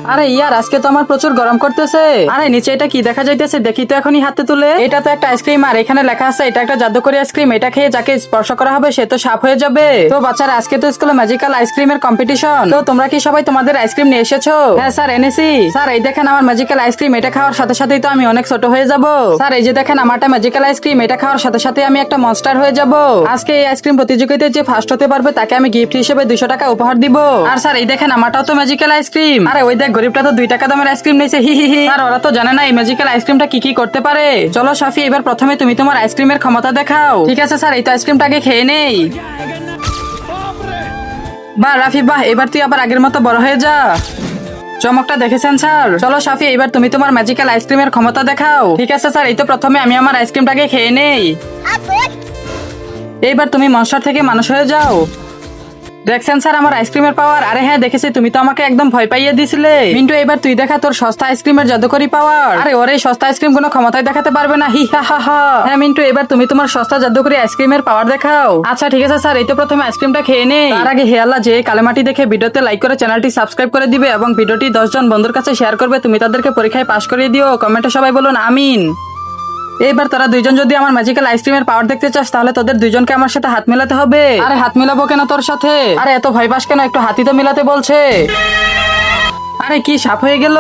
আরে ইয়ার, আজকে তো আমার প্রচুর গরম করতেছে। আরে নিচে এটা কি দেখা যাইতেছে, দেখি তো এখনই হাতে তুলে। এটা তো একটা আইসক্রিম, আর এখানে লেখা আছে এটা একটা জাদুকরি আইসক্রিম। এটা খেয়ে যাকে স্পর্শ করা হবে সে তো সাপ হয়ে যাবে। তো বাচ্চারা, আজকে তো স্কুলে ম্যাজিক্যাল আইসক্রিমের কম্পিটিশন। তো তোমরা কি সবাই তোমাদের আইসক্রিম নিয়ে এসেছো? হ্যাঁ স্যার, এনেছি। স্যার এই দেখেন আমার ম্যাজিক্যাল আইসক্রিম, এটা খাওয়ার সাথে সাথেই তো আমি অনেক ছোট হয়ে যাব। স্যার এই যে দেখেন আমারটা ম্যাজিক্যাল আইসক্রিম, এটা খাওয়ার সাথে সাথে আমি একটা মনস্টার হয়ে যাব। আজকে এই আইসক্রিম প্রতিযোগিতায় যে ফার্স্ট হতে পারবে তাকে আমি গিফট হিসেবে 200 টাকা উপহার দিব। আর স্যার এই দেখেন আমারটাও তো ম্যাজিক্যাল আইসক্রিম। আরে ওই দেখ, গরিবটা তো 2 টাকা দামের আইসক্রিম নিয়েছে, হি হি হি। স্যার ওরা তো জানে না এই ম্যাজিক্যাল আইসক্রিমটা কি কি করতে পারে। চলো সাফি, এবার প্রথমে তুমি তোমার আইসক্রিমের ক্ষমতা দেখাও। ঠিক আছে স্যার, এই তো আইসক্রিমটা আগে খেয়ে নেই। বাহ রাফি বাহ, এবার তুই আবার আগের মতো বড় হয়ে যা। চমকটা দেখেছেন স্যার? চলো সাফি, এবার তুমি তোমার ম্যাজিক্যাল আইসক্রিমের ক্ষমতা দেখাও। ঠিক আছে স্যার, এই তো প্রথমে আমি আমার আইসক্রিমটাকে খেয়ে নেই। এইবার তুমি মনস্টার থেকে মানুষ হয়ে যাও। দেখছেন স্যার আমার আইসক্রিমের পাওয়ার? আরে হ্যাঁ দেখেছি, তুমি তো আমাকে একদম ভয় পাইয়ে দিছিলে। মিন্টু এবার তুই দেখা তোর সস্তা আইসক্রিমের জাদুকরি পাওয়ার। আরে ওর এই সস্তা আইসক্রিম কোনো ক্ষমতায় দেখাতে পারবে না, হি হা হা হা। হ্যাঁ মিন্টু, এবার তুমি তোমার সস্তা জাদুকরি আইসক্রিমের পাওয়ার দেখাও। আচ্ছা ঠিক আছে স্যার, এই তো প্রথমে আইসক্রিমটা খেয়ে নেই। তার আগে হে আল্লাহ, যে কালেমাটি দেখে ভিডিওতে লাইক করে চ্যানেলটি সাবস্ক্রাইব করে দিবে এবং ভিডিওটি 10 জন বন্ধুর কাছে শেয়ার করবে। তুমি তাদেরকে পরীক্ষায় পাশ করিয়ে দিও। কমেন্টে সবাই বলুন আমিন। এইবার তোরা দুইজন যদি আমার ম্যাজিক্যাল আইসক্রিমের পাওয়ার দেখতে চাস তাহলে তোদের দুইজনকে আমার সাথে হাত মেলাতে হবে। আরে হাত মিলাবো কেন তোর সাথে? আরে এত ভয় পাস কেন? একটু হাতই তো মিলাতে বলছে। আরে কি সাপ হয়ে গেল?